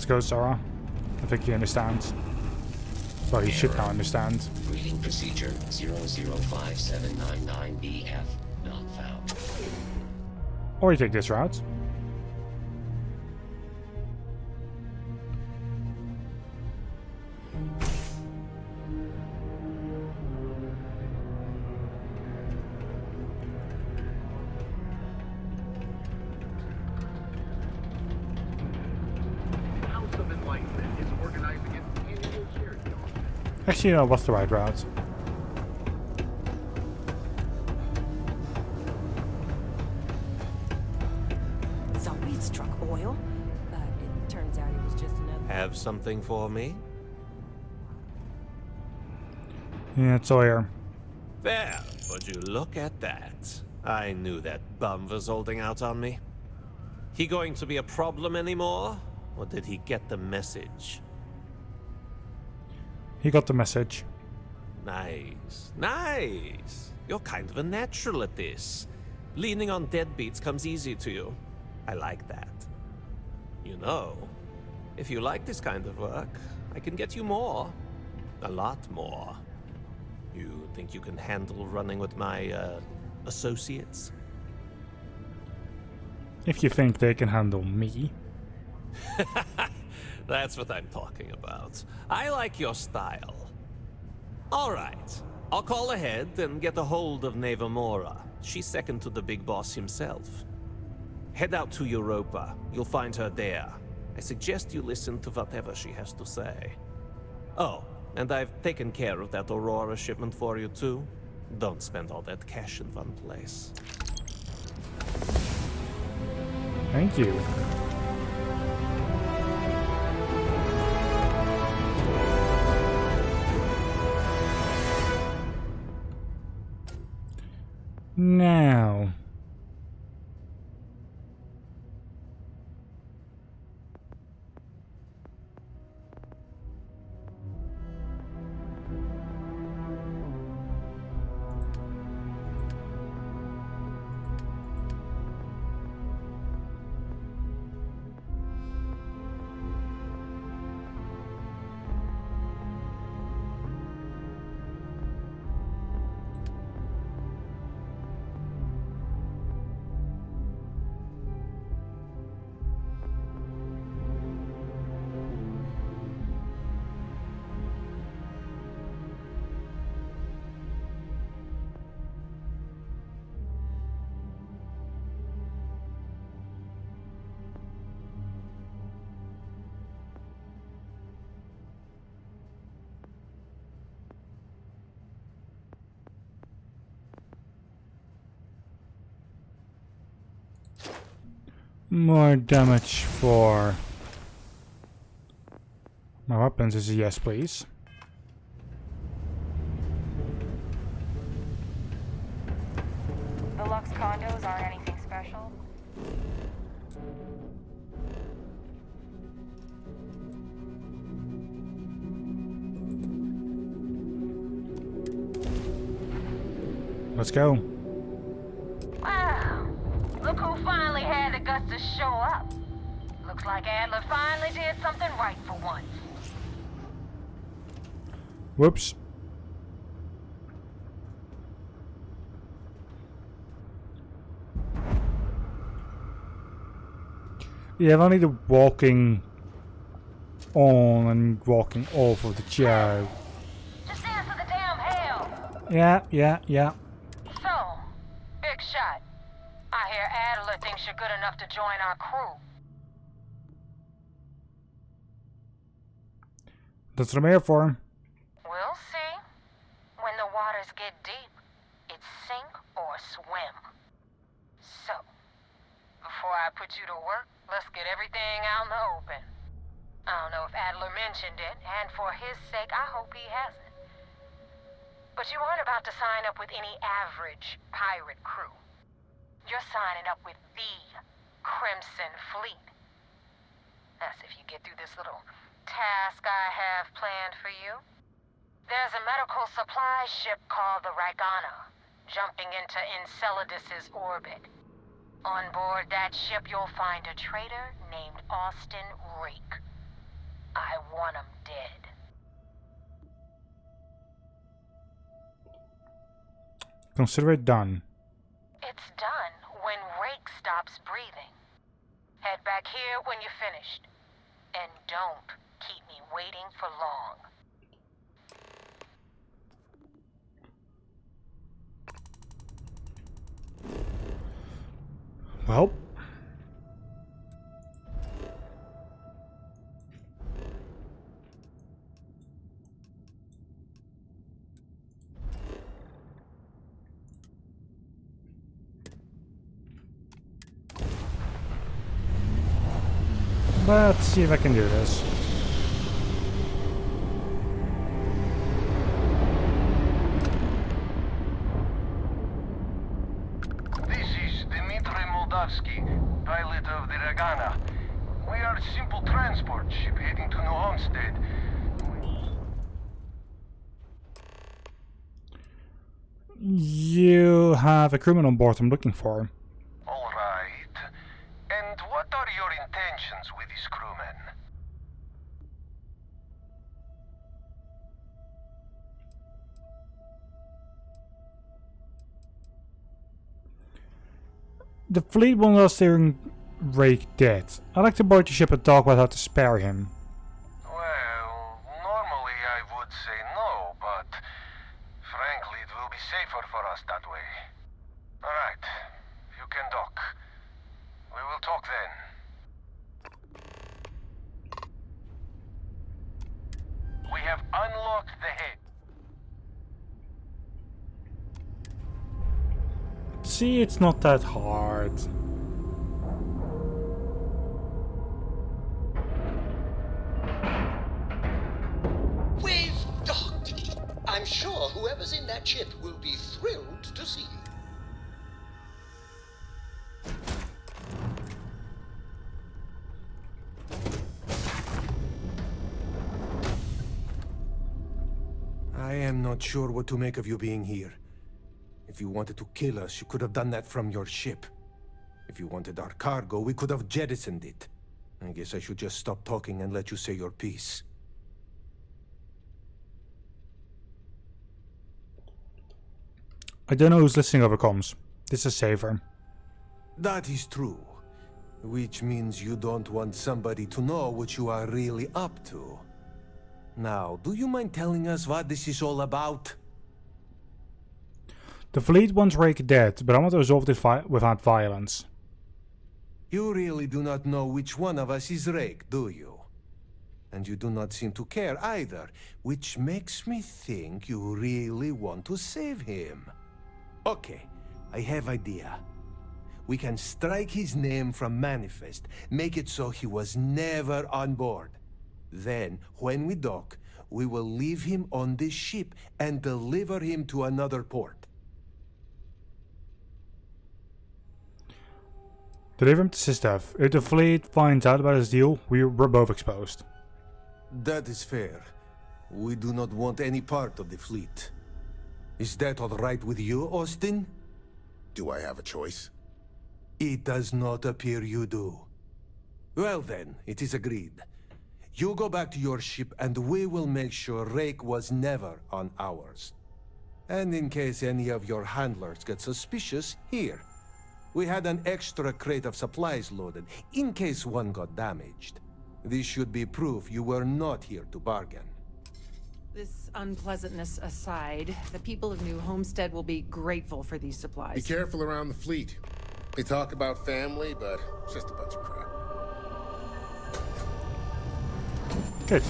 Let's go, Sora. I think he understands. Well, he should now understand. Reading procedure 005799BF not found. Or you take this route. Actually, no, what's the right route? Thought we'd struck oil, but it turns out it was just another. Have something for me? Yeah, it's Sawyer. There, would you look at that? I knew that bum was holding out on me. He going to be a problem anymore? Or did he get the message? He got the message. Nice, nice. You're kind of a natural at this. Leaning on deadbeats comes easy to you. I like that. You know, if you like this kind of work, I can get you more. A lot more. You think you can handle running with my, associates? If you think they can handle me. That's what I'm talking about. I like your style. Alright, I'll call ahead and get a hold of Nevamora. She's second to the big boss himself. Head out to Europa. You'll find her there. I suggest you listen to whatever she has to say. Oh, and I've taken care of that Aurora shipment for you too. Don't spend all that cash in one place. Thank you. Now. More damage for my weapons is a yes, please. The Lux condos aren't anything special. Let's go. Wow. Look who finally had the guts to show up. Looks like Adler finally did something right for once. Whoops. Yeah, only the walking on and walking off of the chair. Just answer the damn hell. Yeah. So, big shot. I hear Adler thinks you're good enough to join our crew. That's what I'm here for. We'll see. When the waters get deep, it's sink or swim. So, before I put you to work, let's get everything out in the open. I don't know if Adler mentioned it, and for his sake, I hope he hasn't. But you aren't about to sign up with any average pirate crew. You're signing up with the Crimson Fleet. That's if you get through this little task I have planned for you. There's a medical supply ship called the Ragana, jumping into Enceladus's orbit. On board that ship, you'll find a traitor named Austin Rake. Consider it done. It's done when Rake stops breathing. Head back here when you're finished. And don't keep me waiting for long. Well. Let's see if I can do this. Pilot of the Ragana. We are a simple transport ship heading to New Homestead. You have a crewman on board I'm looking for. All right. And what are your intentions with this crewman? The fleet wants us steering Rake dead. I'd like to board the ship and talk about how to spare him. Well, normally I would say no, but frankly it will be safer for us that way. Alright, you can dock. We will talk then. We have unlocked the head. See, it's not that hard. We've docked. I'm sure whoever's in that ship will be thrilled to see you. I am not sure what to make of you being here. If you wanted to kill us, you could have done that from your ship. If you wanted our cargo, we could have jettisoned it. I guess I should just stop talking and let you say your piece. I don't know who's listening over comms. This is safer. That is true. Which means you don't want somebody to know what you are really up to. Now, do you mind telling us what this is all about? The fleet wants Rake dead, but I want to resolve this without violence. You really do not know which one of us is Rake, do you? And you do not seem to care either, which makes me think you really want to save him. Okay, I have idea. We can strike his name from Manifest, make it so he was never on board. Then, when we dock, we will leave him on this ship and deliver him to another port. Deliver him to CSPDreaw. If the fleet finds out about his deal, we're both exposed. That is fair. We do not want any part of the fleet. Is that all right with you, Austin? Do I have a choice? It does not appear you do. Well then, it is agreed. You go back to your ship and we will make sure Rake was never on ours. And in case any of your handlers get suspicious, here. We had an extra crate of supplies loaded, in case one got damaged. This should be proof you were not here to bargain. This unpleasantness aside, the people of New Homestead will be grateful for these supplies. Be careful around the fleet. They talk about family, but it's just a bunch of crap. Good.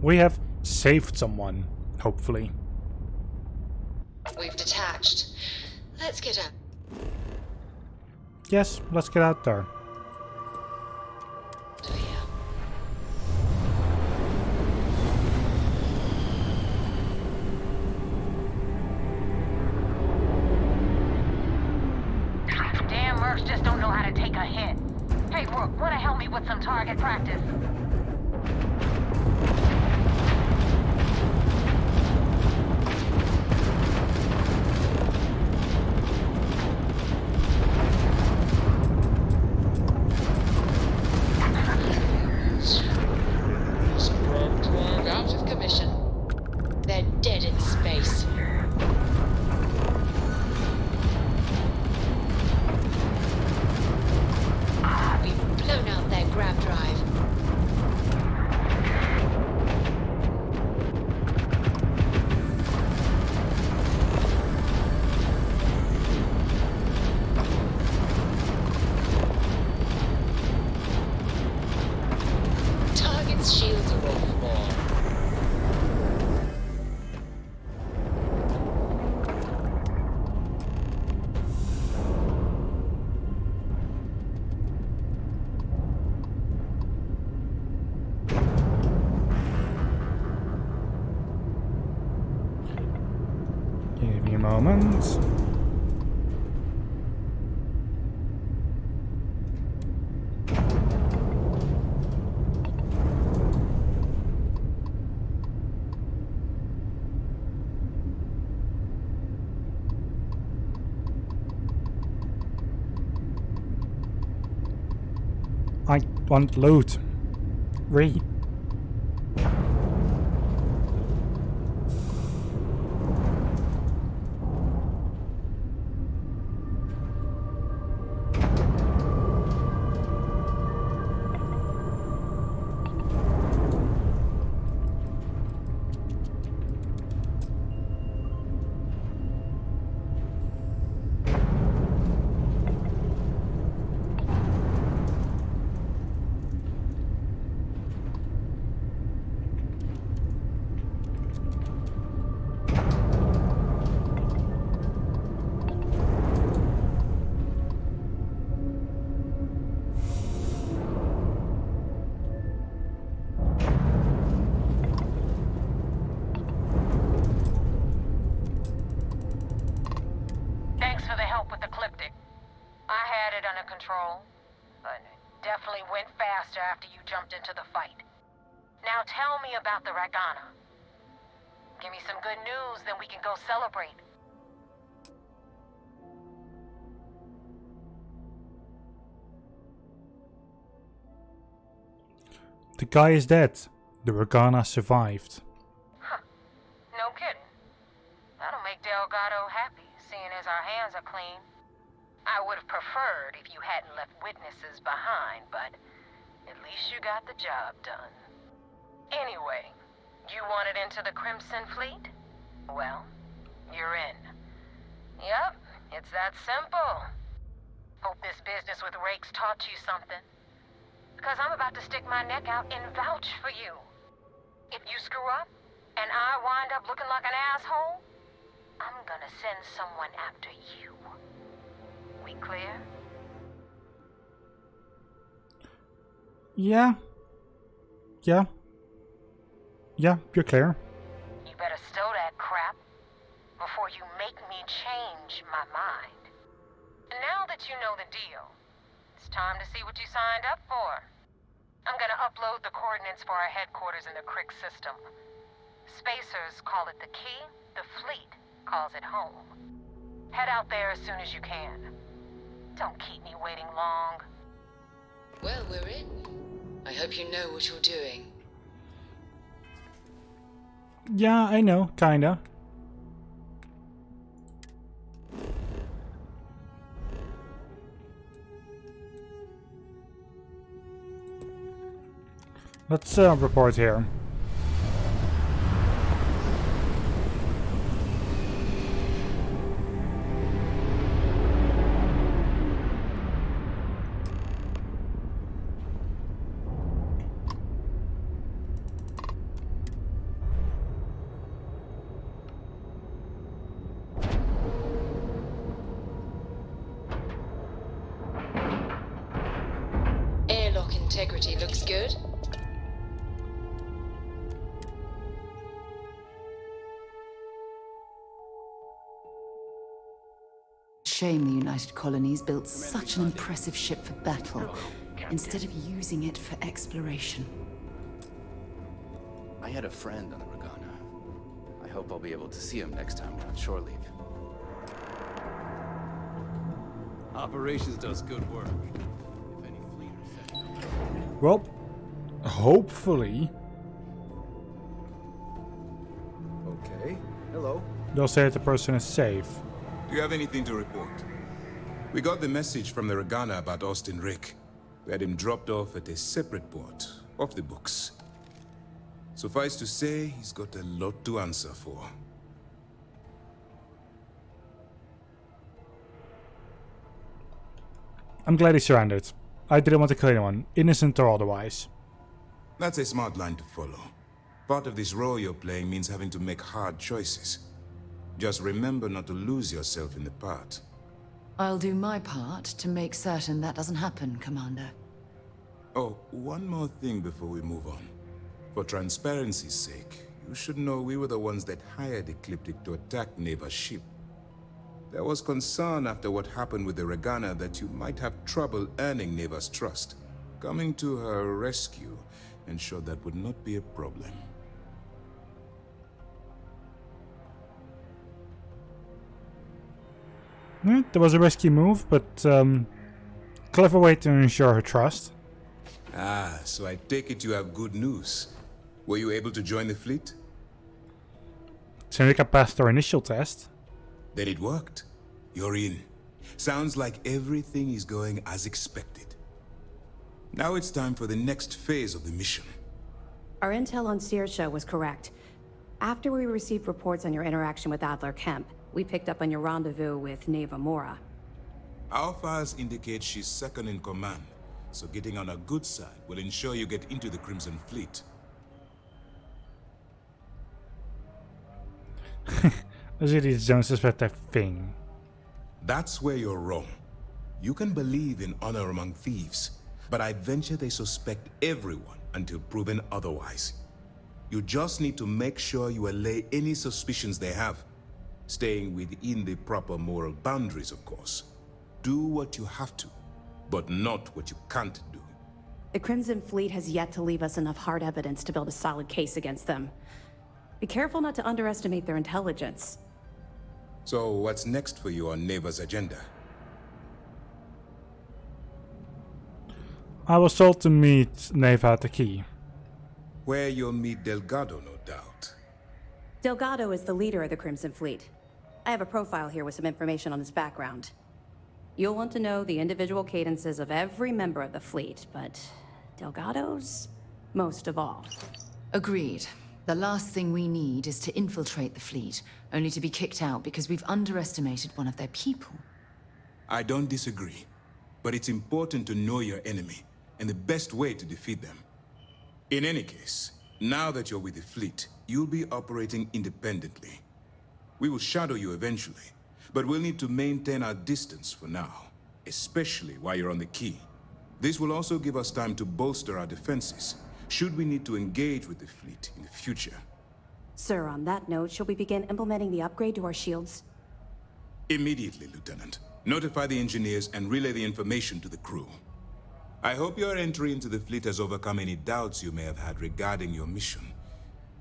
We have saved someone, hopefully. We've detached. Let's get up. Yes, let's get out there. Damn mercs just don't know how to take a hit. Hey, Rook, wanna help me with some target practice? they're dead in space. We've blown out their grav drive. Target's shields are offboard. Give me a moment. I want loot. Read. Thanks for the help with the Ecliptic. I had it under control, but it definitely went faster after you jumped into the fight. Now tell me about the Ragana. Give me some good news, then we can go celebrate. The guy is dead. The Ragana survived. Huh. No kidding. That'll make Delgado happy, seeing as our hands are clean. I would have preferred if you hadn't left witnesses behind, but at least you got the job done. Anyway, you wanted into the Crimson Fleet? Well, you're in. Yep, it's that simple. Hope this business with Rakes taught you something. Because I'm about to stick my neck out and vouch for you. If you screw up, and I wind up looking like an asshole, I'm gonna send someone after you. We clear? Yeah. Yeah. Yeah, you're clear. You better stow that crap before you make me change my mind. And now that you know the deal, it's time to see what you signed up for. I'm gonna upload the coordinates for our headquarters in the Crick system. Spacers call it the key, the fleet calls it home. Head out there as soon as you can. Don't keep me waiting long. Well, we're in. I hope you know what you're doing. Yeah, I know, kinda. Let's report here. Airlock integrity looks good. Shame the United Colonies built such an impressive ship for battle, instead of using it for exploration. I had a friend on the Ragana. I hope I'll be able to see him next time we're on shore leave. Operations does good work. If any fleet are setting up... Well, hopefully. Okay. Hey, hello. They'll say that the person is safe. Do you have anything to report? We got the message from the Regana about Austin Rick. We had him dropped off at a separate port, off the books. Suffice to say, he's got a lot to answer for. I'm glad he's surrendered. I didn't want to kill anyone, innocent or otherwise. That's a smart line to follow. Part of this role you're playing means having to make hard choices. Just remember not to lose yourself in the part. I'll do my part to make certain that doesn't happen, Commander. Oh, one more thing before we move on. For transparency's sake, you should know we were the ones that hired Ecliptic to attack Neva's ship. There was concern after what happened with the Regana that you might have trouble earning Neva's trust. Coming to her rescue ensured that would not be a problem. There was a risky move, but clever way to ensure her trust. Ah, so I take it you have good news. Were you able to join the fleet? Seneca passed our initial test. Then it worked. You're in. Sounds like everything is going as expected. Now it's time for the next phase of the mission. Our intel on Saoirse was correct. After we received reports on your interaction with Adler Kemp, we picked up on your rendezvous with Neva Mora. Our files indicate she's second in command, so getting on her good side will ensure you get into the Crimson Fleet. Those idiots don't suspect a thing. That's where you're wrong. You can believe in honor among thieves, but I venture they suspect everyone until proven otherwise. You just need to make sure you allay any suspicions they have, staying within the proper moral boundaries, of course. Do what you have to, but not what you can't do. The Crimson Fleet has yet to leave us enough hard evidence to build a solid case against them. Be careful not to underestimate their intelligence. So what's next for you on Neva's agenda? I was told to meet Neva at the key. Where you'll meet Delgado, no doubt. Delgado is the leader of the Crimson Fleet. I have a profile here with some information on his background. You'll want to know the individual cadences of every member of the fleet, but Delgado's most of all. Agreed. The last thing we need is to infiltrate the fleet, only to be kicked out because we've underestimated one of their people. I don't disagree, but it's important to know your enemy and the best way to defeat them. In any case, now that you're with the fleet, you'll be operating independently. We will shadow you eventually, but we'll need to maintain our distance for now, especially while you're on the key. This will also give us time to bolster our defenses, should we need to engage with the fleet in the future. Sir, on that note, shall we begin implementing the upgrade to our shields? Immediately, Lieutenant. Notify the engineers and relay the information to the crew. I hope your entry into the fleet has overcome any doubts you may have had regarding your mission.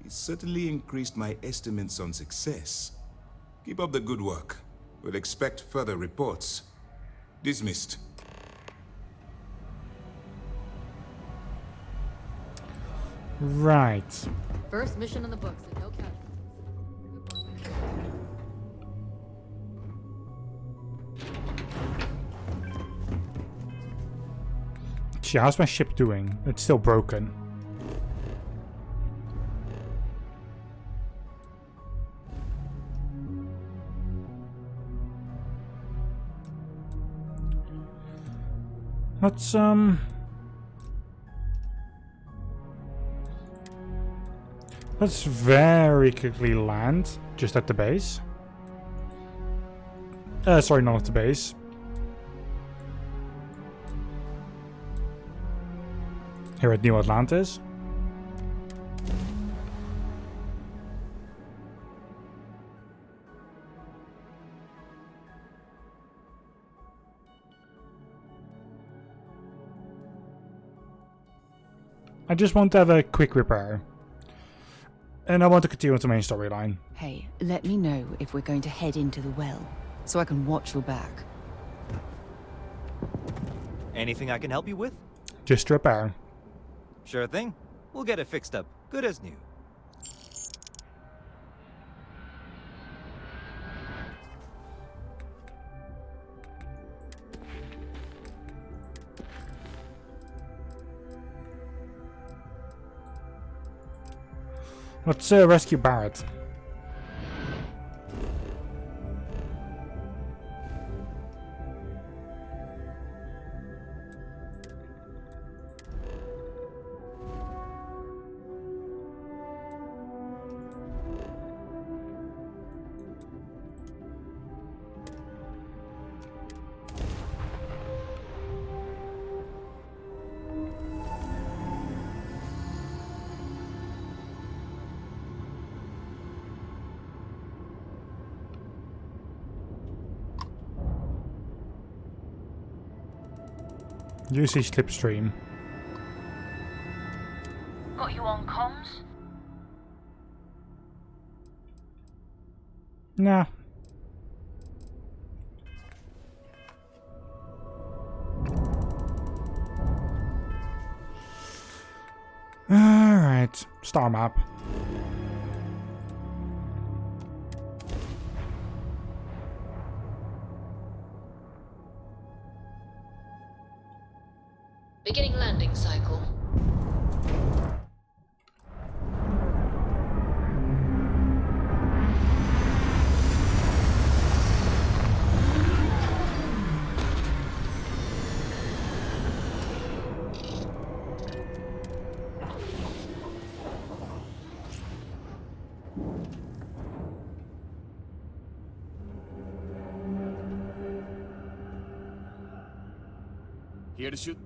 It certainly increased my estimates on success. Keep up the good work. We'll expect further reports. Dismissed. Right. First mission in the books and no casualties. Gee, how's my ship doing? It's still broken. Let's very quickly land just at the base. Sorry, not at the base. Here at New Atlantis. I just want to have a quick repair. And I want to continue with the main storyline. Hey, let me know if we're going to head into the well, so I can watch your back. Anything I can help you with? Just repair. Sure thing. We'll get it fixed up, good as new. Let's rescue Barrett. Usage slipstream. Got you on comms? Nah. Alright. Star map. Beginning landing cycle. Here to shoot.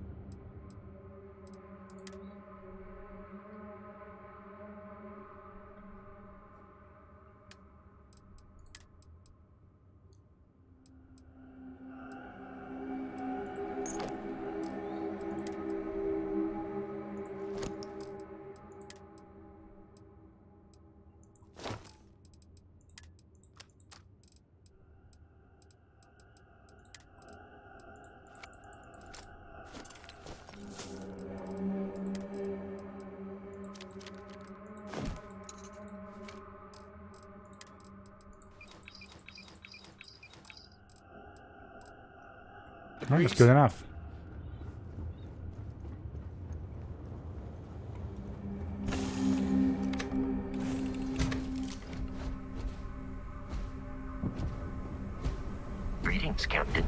That's good enough. Greetings, Captain.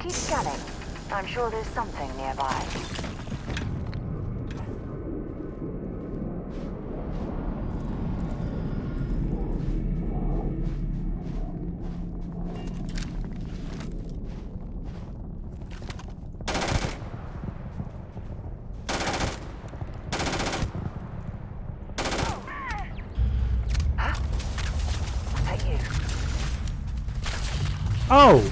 Keep scanning. I'm sure there's something nearby. Huh? Was that you? Oh!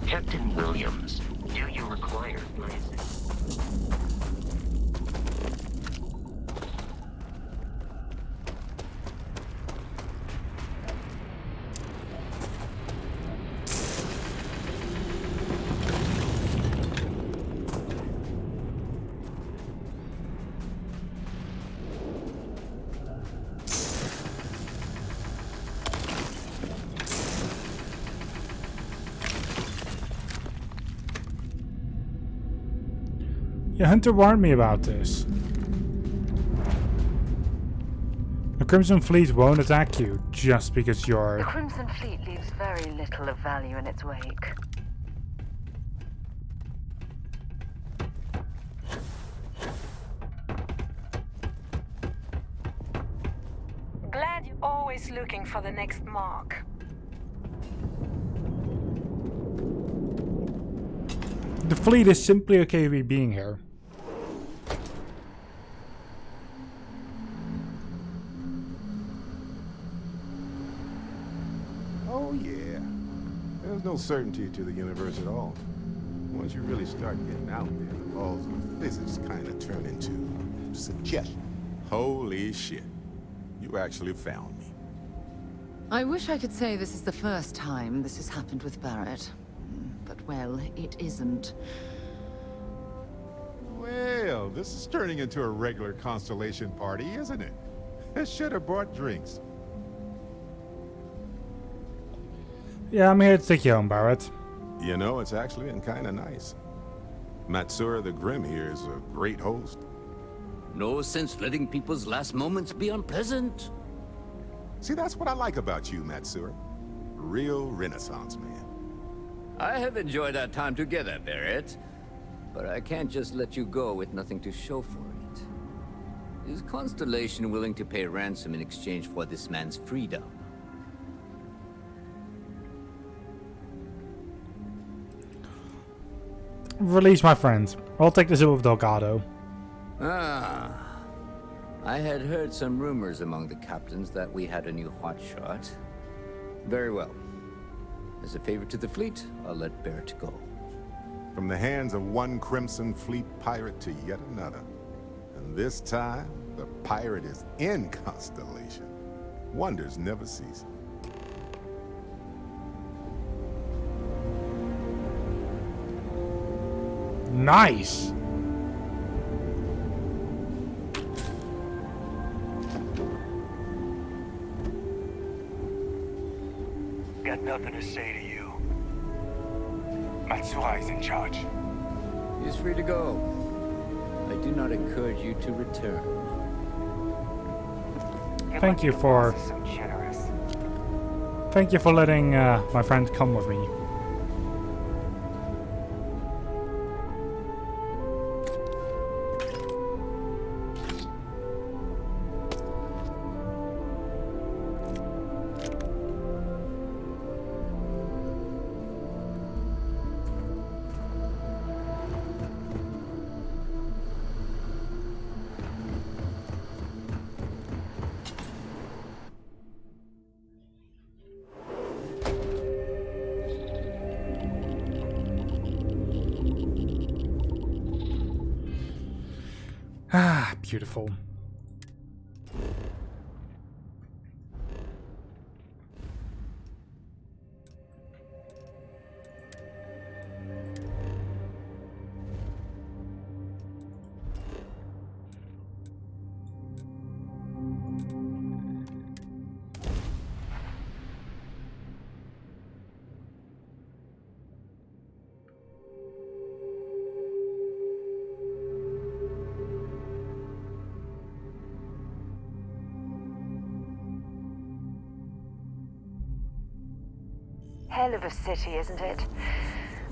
Captain Williams, do you require glasses? Yeah, Hunter warned me about this. The Crimson Fleet won't attack you just because The you're... Crimson Fleet leaves very little of value in its wake. always looking for the next mark. The fleet is simply okay with me being here. Oh yeah. There's no certainty to the universe at all. Once you really start getting out there, the laws of physics kind of turn into suggestion. Holy shit. You actually found me. I wish I could say this is the first time this has happened with Barrett. But, well, it isn't. Well, this is turning into a regular Constellation party, isn't it? I should have brought drinks. Yeah, I'm here to take you home, Barrett. You know, it's actually been kind of nice. Matsura the Grim here is a great host. No sense letting people's last moments be unpleasant. See, that's what I like about you, Matsura. Real Renaissance man. I have enjoyed our time together, Barrett. But I can't just let you go with nothing to show for it. Is Constellation willing to pay ransom in exchange for this man's freedom? Release my friends. I'll take this up with Delgado. Ah. I had heard some rumors among the captains that we had a new hotshot. Very well. As a favor to the fleet, I'll let Barrett go. From the hands of one Crimson Fleet pirate to yet another. And this time, the pirate is in Constellation. Wonders never cease. Nice! Got nothing to say to you. Matsura is in charge. He's free to go. I do not encourage you to return. Thank you for... Thank you for letting my friend come with me. Ah, beautiful. Hell of a city, isn't it?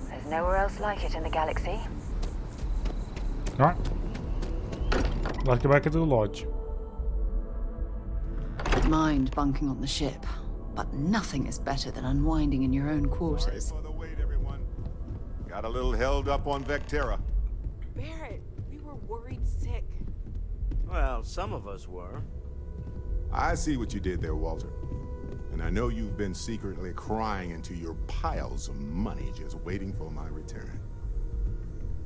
There's nowhere else like it in the galaxy. Alright. Let's go back into the lodge. Mind bunking on the ship, but nothing is better than unwinding in your own quarters. Sorry for the wait, everyone. Got a little held up on Vectera. Barrett, we were worried sick. Well, some of us were. I see what you did there, Walter. And I know you've been secretly crying into your piles of money just waiting for my return.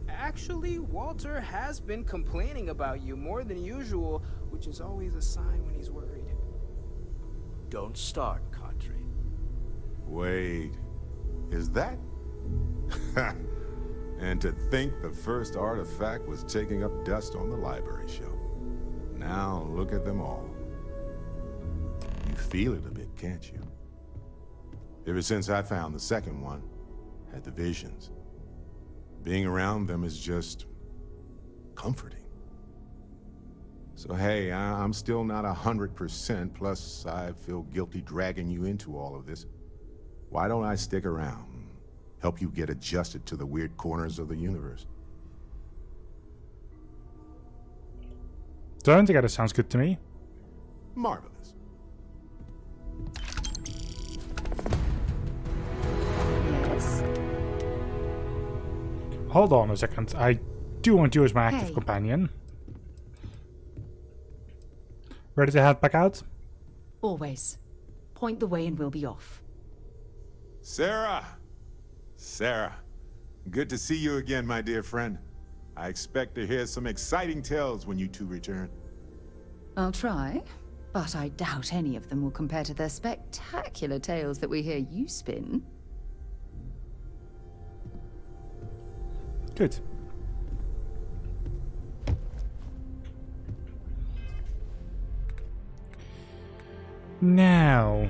Actually, Walter has been complaining about you more than usual, which is always a sign when he's worried. Don't start, Kadri. Wait, is that? And to think the first artifact was taking up dust on the library shelf. Now look at them all. You feel it a bit, can't you? Ever since I found the second one, had the visions. Being around them is just comforting. So hey, I'm still not 100%, plus I feel guilty dragging you into all of this. Why don't I stick around? Help you get adjusted to the weird corners of the universe. Don't think that sounds good to me. Marvelous. Hold on a second. I do want you as my active Hey. companion. Ready to head back out? Always. Point the way and we'll be off. Sarah! Sarah, good to see you again, my dear friend. I expect to hear some exciting tales when you two return. I'll try, but I doubt any of them will compare to the spectacular tales that we hear you spin. Good. Now...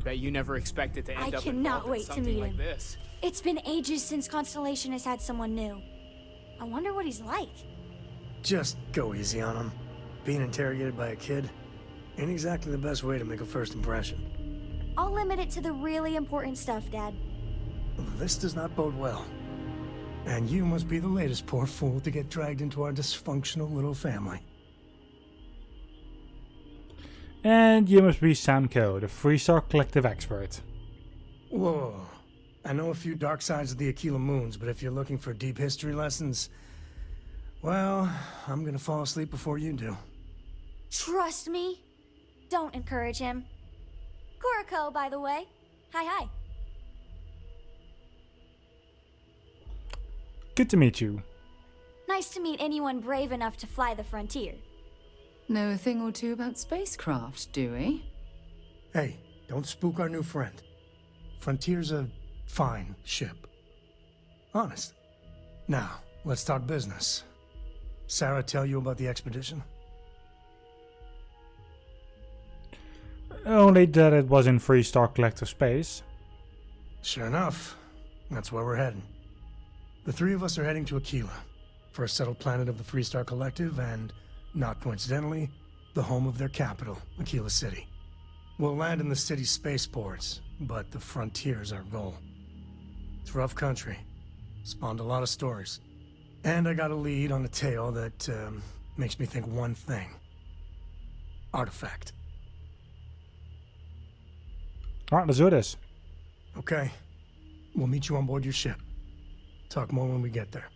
Bet you never expected to end I up cannot involved in wait to something meet like him. this. It's been ages since Constellation has had someone new. I wonder what he's like. Just go easy on him. Being interrogated by a kid ain't exactly the best way to make a first impression. I'll limit it to the really important stuff, Dad. This does not bode well. And you must be the latest poor fool to get dragged into our dysfunctional little family. And you must be Sam Coe, the 3-star collective expert. Whoa. I know a few dark sides of the Aquila Moons, but if you're looking for deep history lessons, well, I'm gonna fall asleep before you do. Trust me. Don't encourage him. Kuriko, by the way. Hi. Good to meet you. Nice to meet anyone brave enough to fly the frontier. Know a thing or two about spacecraft, do we? Hey, don't spook our new friend. Frontier's a fine ship. Honest. Now, let's talk business. Sarah tell you about the expedition? Only that it was in 3-star collective space. Sure enough. That's where we're heading. The three of us are heading to Aquila, for a settled planet of the 3-star collective and, not coincidentally, the home of their capital, Aquila City. We'll land in the city's spaceports, but the frontier's our goal. It's rough country. Spawned a lot of stories. And I got a lead on a tale that makes me think one thing. Artifact. Alright, let's do this. Okay. We'll meet you on board your ship. Talk more when we get there.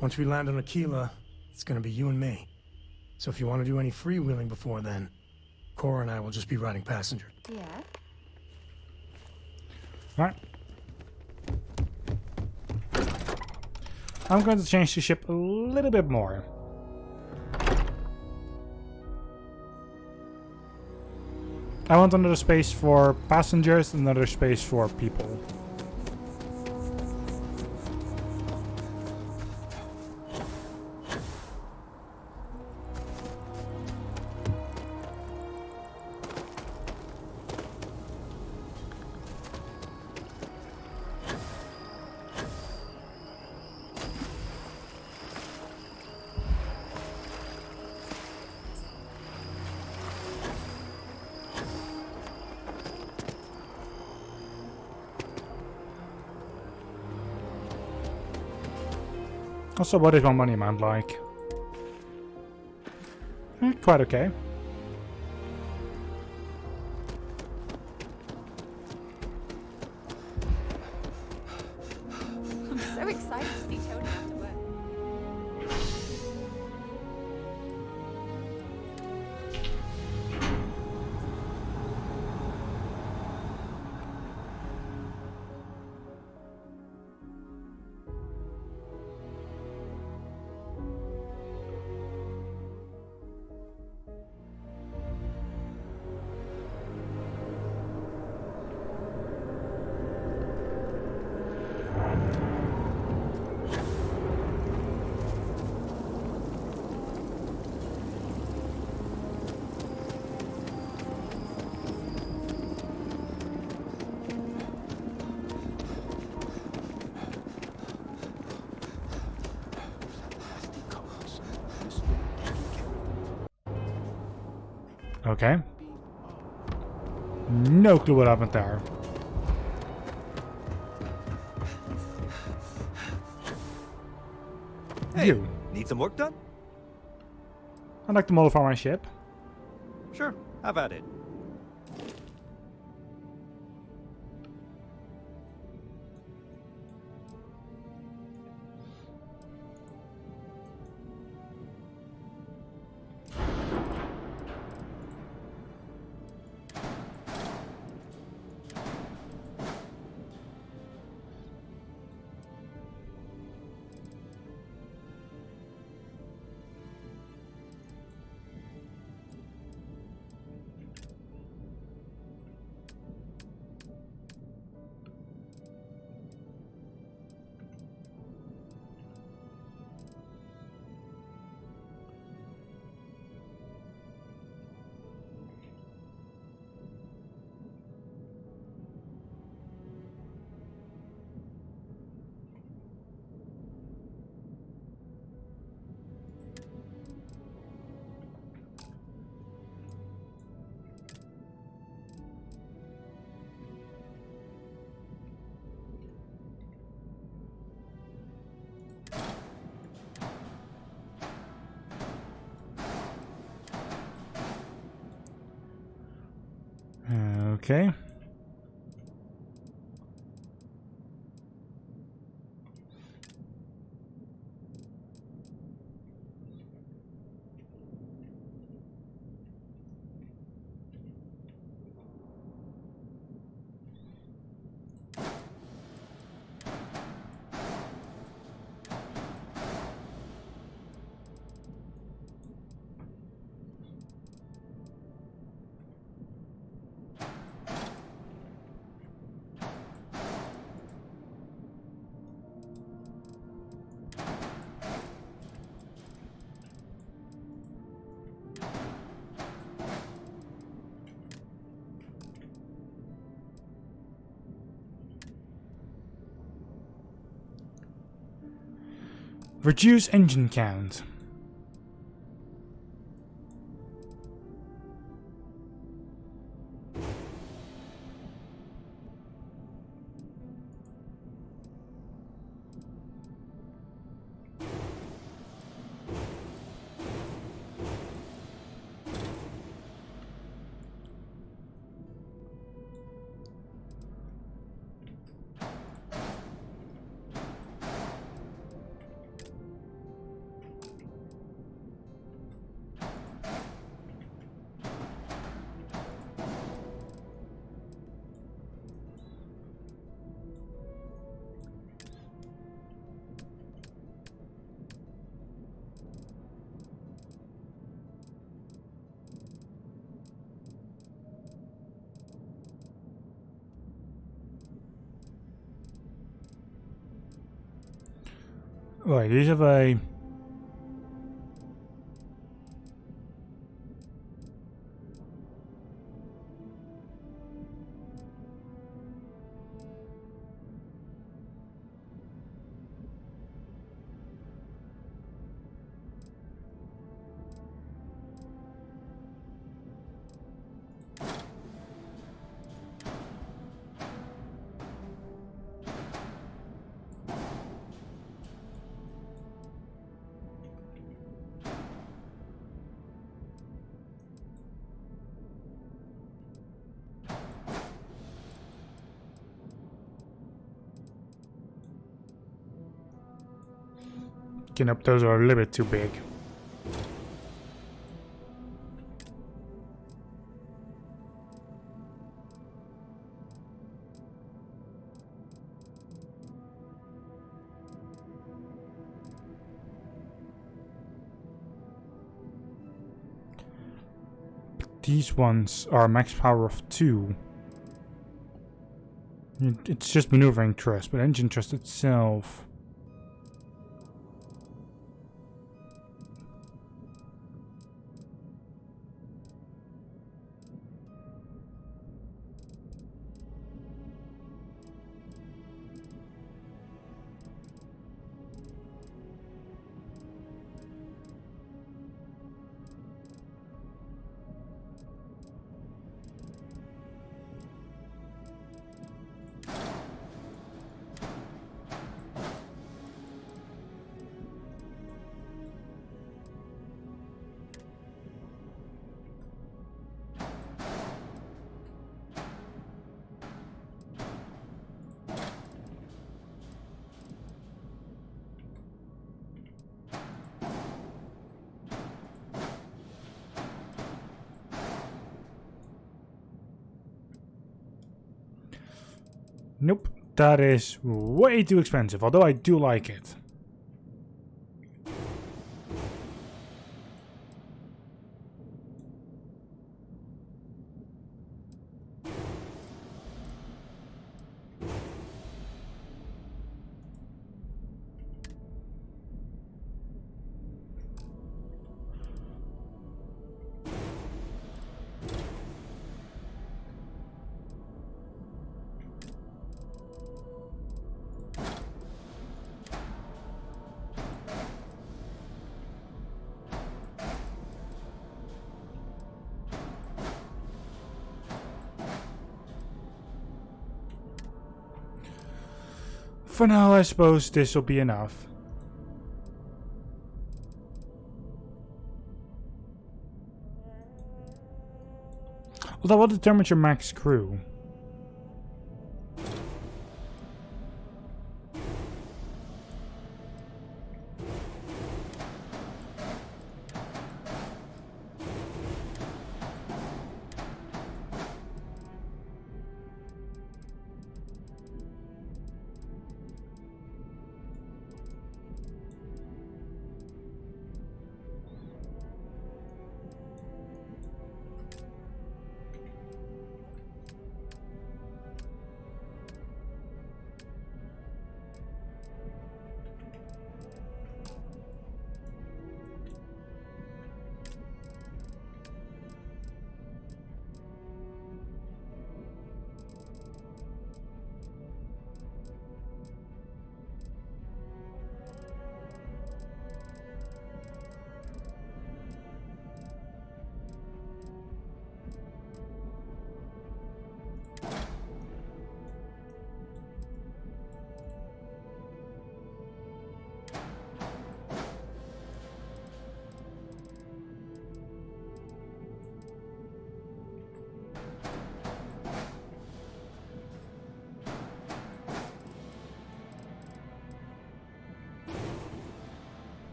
Once we land on Aquila, it's gonna be you and me. So if you want to do any freewheeling before then, Cora and I will just be riding passenger. Yeah. Alright. I'm going to change the ship a little bit more. I want another space for passengers, another space for people. Also, what is my money amount like? Quite okay. I'm so excited to see Tony after work. Okay. No clue what happened there. Hey, you. need some work done? I'd like to modify my ship. Sure, have at it. Okay. Reduce engine count. Right, these have a Nope, those are a little bit too big. These ones are max power of 2. It's just maneuvering thrust, but engine thrust itself. Nope, that is way too expensive, although I do like it. For now, I suppose this will be enough. Although, what determines your max crew?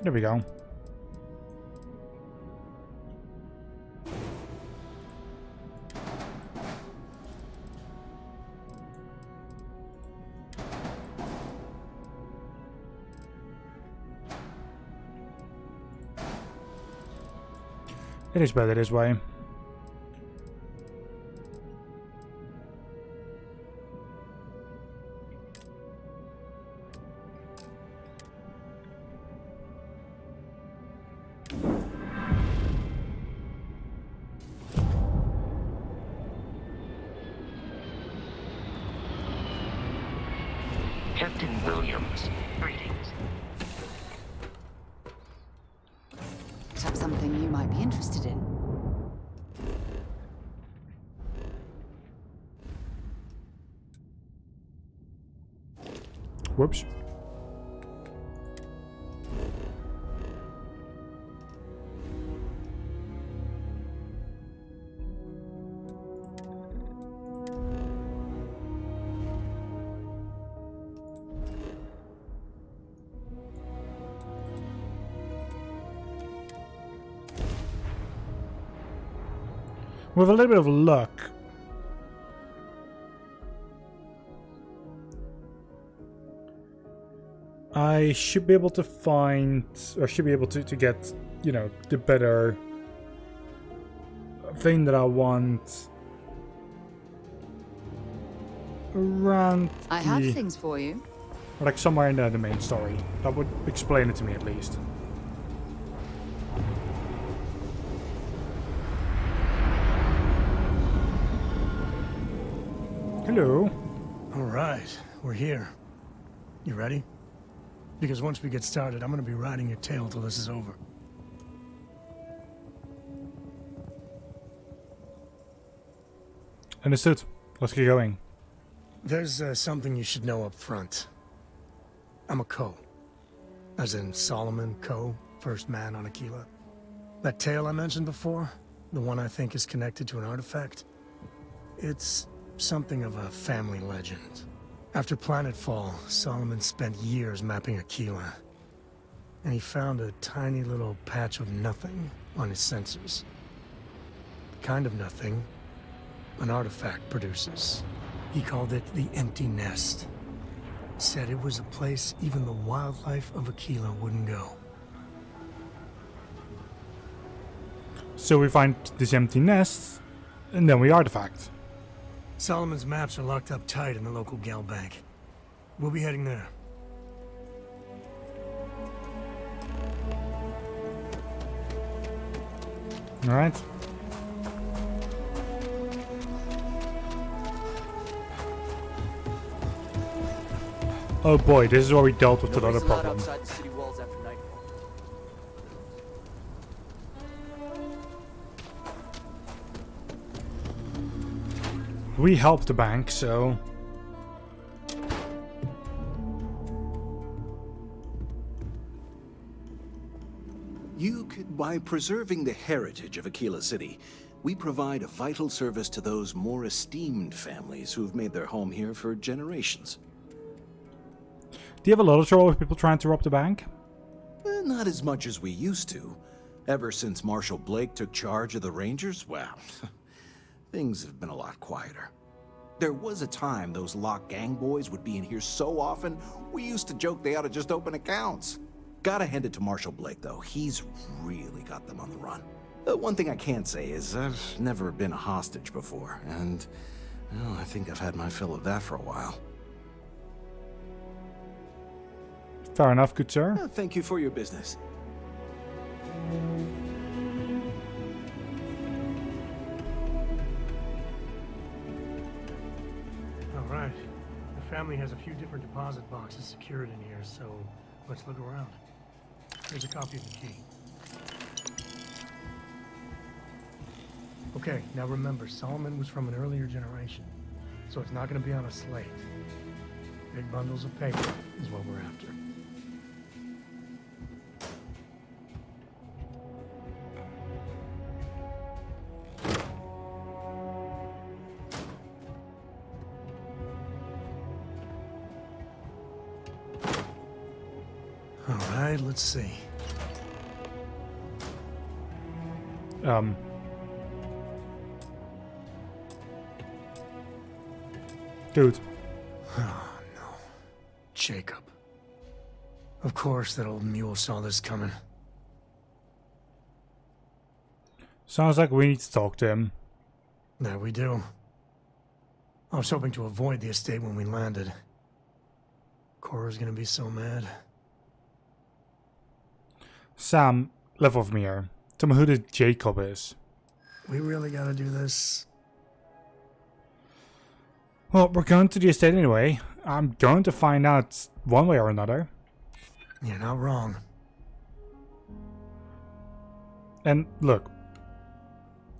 There we go. It is better this way. Captain Williams, greetings. Perhaps something you might be interested in. Whoops. With a little bit of luck, I should be able to find, or should be able to get, you know, the better thing that I want around I have things for you. Or like somewhere in the main story. That would explain it to me at least. Hello. All right, we're here. You ready? Because once we get started, I'm gonna be riding your tail till this is over. Understood. Let's get going. There's something you should know up front. I'm a Co. As in Solomon Co., first man on Aquila. That tale I mentioned before, the one I think is connected to an artifact, it's something of a family legend. After Planetfall, Solomon spent years mapping Aquila, and he found a tiny little patch of nothing on his sensors. The kind of nothing an artifact produces. He called it the Empty Nest. Said it was a place even the wildlife of Aquila wouldn't go. So we find this empty nest, and then we artifact. Solomon's maps are locked up tight in the local gal bank. We'll be heading there. All right. Oh boy, this is where we dealt with another problem. Outside the city walls after nightfall. We helped the bank, so... By preserving the heritage of Aquila City, we provide a vital service to those more esteemed families who've made their home here for generations. Do you have a lot of trouble with people trying to rob the bank? Not as much as we used to. Ever since Marshal Blake took charge of the Rangers, well, things have been a lot quieter. There was a time those lock gang boys would be in here so often, we used to joke they ought to just open accounts. Gotta hand it to Marshal Blake, though. He's really got them on the run. One thing I can't say is I've never been a hostage before, and well, I think I've had my fill of that for a while. Fair enough, good sir. Thank you for your business. All right. The family has a few different deposit boxes secured in here, so let's look around. Here's a copy of the key. Okay, now remember, Solomon was from an earlier generation, so it's not going to be on a slate. Big bundles of paper is what we're after. Alright, let's see. Dude. Oh, no. Jacob. Of course that old mule saw this coming. Sounds like we need to talk to him. There we do. I was hoping to avoid the estate when we landed. Cora's gonna be so mad. Sam, live with me here. Tell me who this Jacob is. We really gotta do this. Well, we're going to the estate anyway. I'm going to find out one way or another. You're not wrong. And look,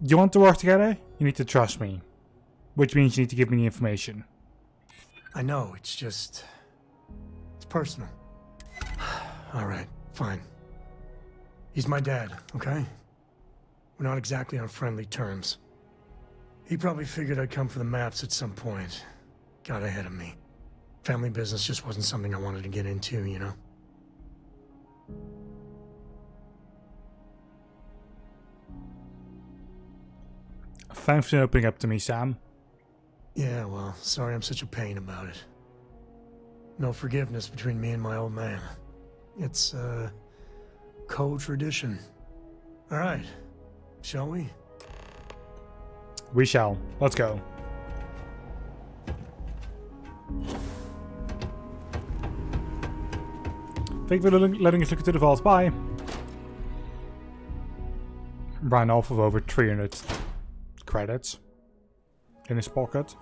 you want to work together? You need to trust me. Which means you need to give me the information. I know, it's just... it's personal. Alright, fine. He's my dad, okay? We're not exactly on friendly terms. He probably figured I'd come for the maps at some point. Got ahead of me. Family business just wasn't something I wanted to get into, you know? Thanks for opening up to me, Sam. Yeah, well, sorry I'm such a pain about it. No forgiveness between me and my old man. It's, co-tradition. Alright, shall we? We shall. Let's go. Thank you for letting us look into the vault. Bye. Ran off with over 300 credits in his pocket.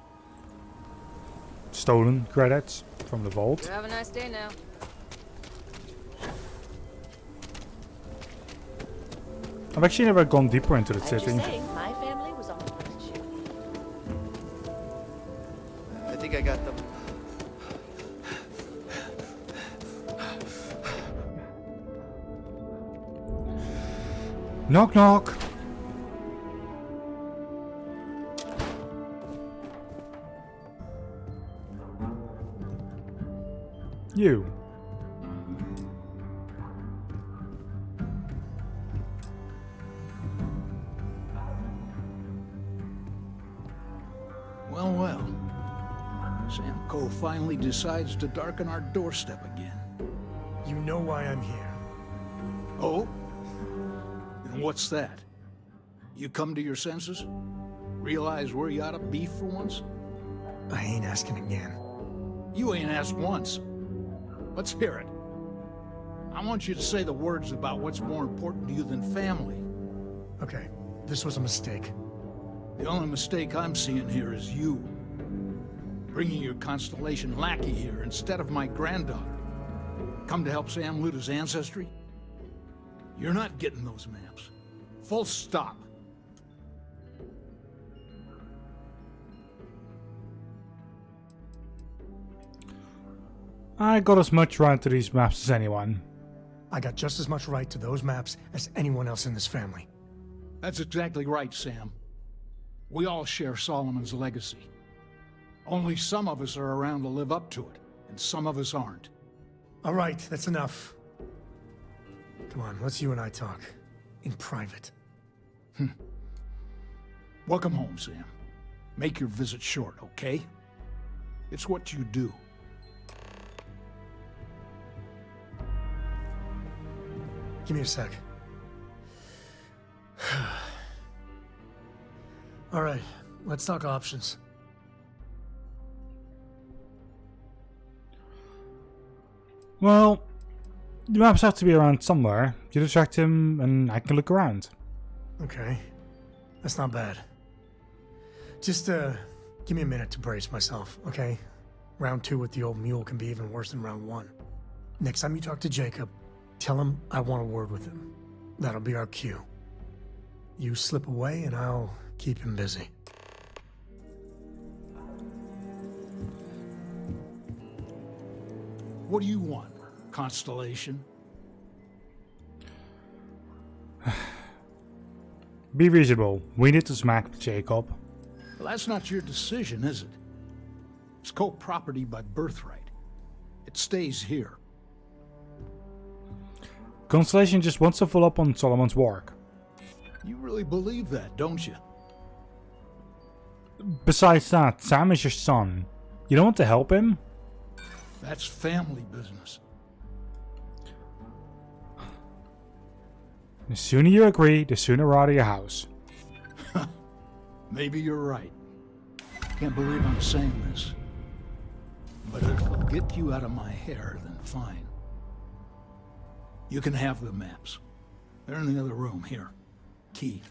stolen credits from the vault. You have a nice day now. I've actually never gone deeper into the city. My family was on the ship. I think I got them. Knock knock. You. Well, well. Sam Coe finally decides to darken our doorstep again. You know why I'm here. Oh? And what's that? You come to your senses? Realize where you ought to be for once? I ain't asking again. You ain't asked once. Let's hear it. I want you to say the words about what's more important to you than family. Okay, this was a mistake. The only mistake I'm seeing here is you. Bringing your Constellation lackey here instead of my granddaughter. Come to help Sam loot his ancestry? You're not getting those maps. Full stop. I got as much right to these maps as anyone. I got just as much right to those maps as anyone else in this family. That's exactly right, Sam. We all share Solomon's legacy. Only some of us are around to live up to it, and some of us aren't. All right, that's enough. Come on, let's you and I talk. In private. Welcome home, Sam. Make your visit short, okay? It's what you do. Give me a sec. All right, let's talk options. Well, the maps have to be around somewhere. You distract him and I can look around. Okay, that's not bad. Just, give me a minute to brace myself, okay? Round 2 with the old mule can be even worse than round 1. Next time you talk to Jacob, tell him I want a word with him. That'll be our cue. You slip away and I'll keep him busy. What do you want, Constellation? Be reasonable. We need to smack Jacob. Well, that's not your decision, is it? It's co-property by birthright. It stays here. Constellation just wants to follow up on Solomon's work. You really believe that, don't you? Besides that, Sam is your son. You don't want to help him? That's family business. The sooner you agree, the sooner we're out of your house. Maybe you're right. Can't believe I'm saying this. But if it'll get you out of my hair, then fine. You can have the maps. They're in the other room, here. Key.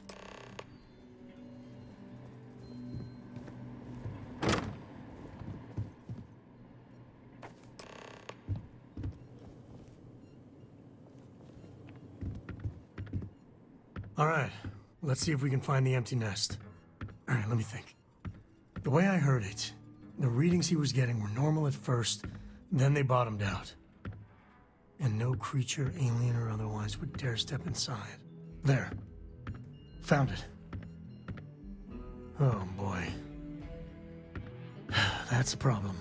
All right, let's see if we can find the empty nest. All right, let me think. The way I heard it, the readings he was getting were normal at first, then they bottomed out. And no creature, alien or otherwise, would dare step inside. There. Found it. Oh boy. That's a problem.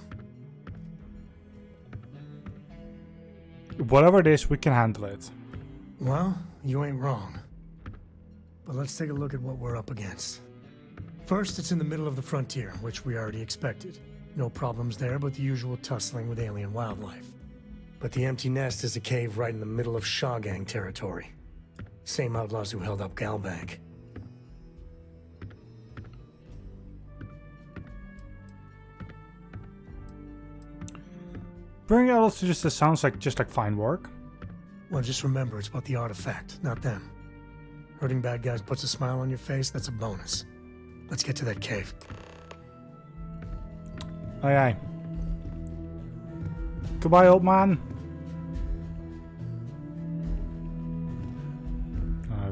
Whatever it is, we can handle it. Well, you ain't wrong. But let's take a look at what we're up against. First, it's in the middle of the frontier, which we already expected. No problems there, but the usual tussling with alien wildlife. But the empty nest is a cave right in the middle of Shawgang territory. Same outlaws who held up Galbank. Bring it all to just sounds like just like fine work. Well, just remember, it's about the artifact, not them. Hurting bad guys puts a smile on your face, that's a bonus. Let's get to that cave. Aye aye. Goodbye, old man.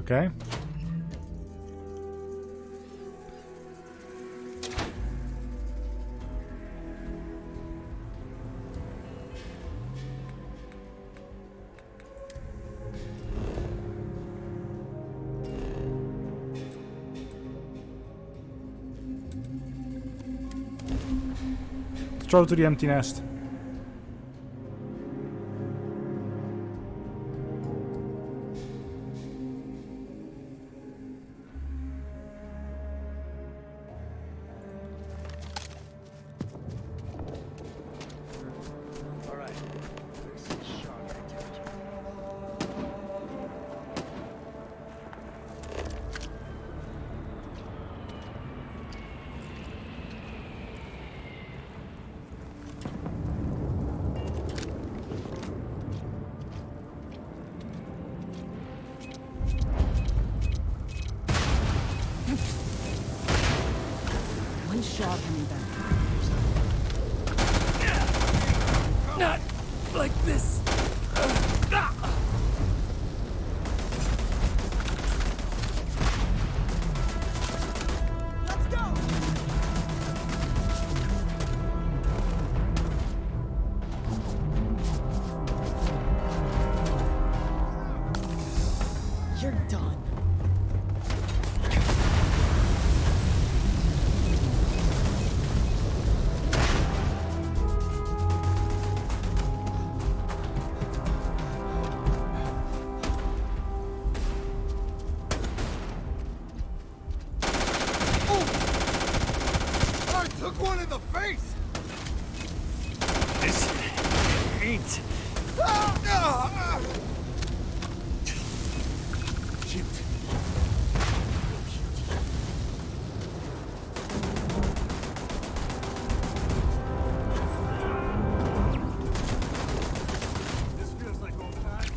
Okay. Throw to the empty nest. One shot coming back. Not like this. Let's go! You're done. Took one in the face! This ain't... Shoot. This feels like old times.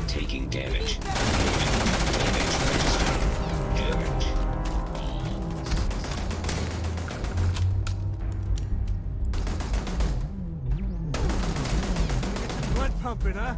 Taking damage. Blood pumping, huh?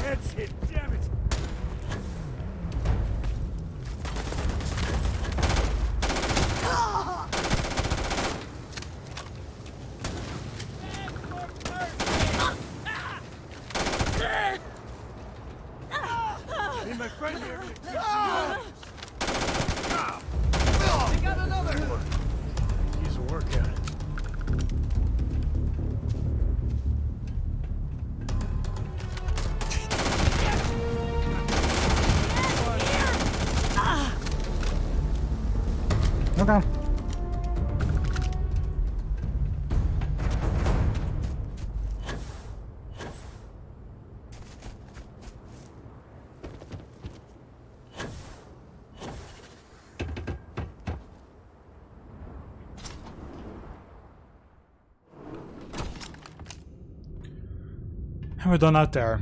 Head's hit, damn it! Need my friend here. They got another! He's a workout. Okay. we're done out there.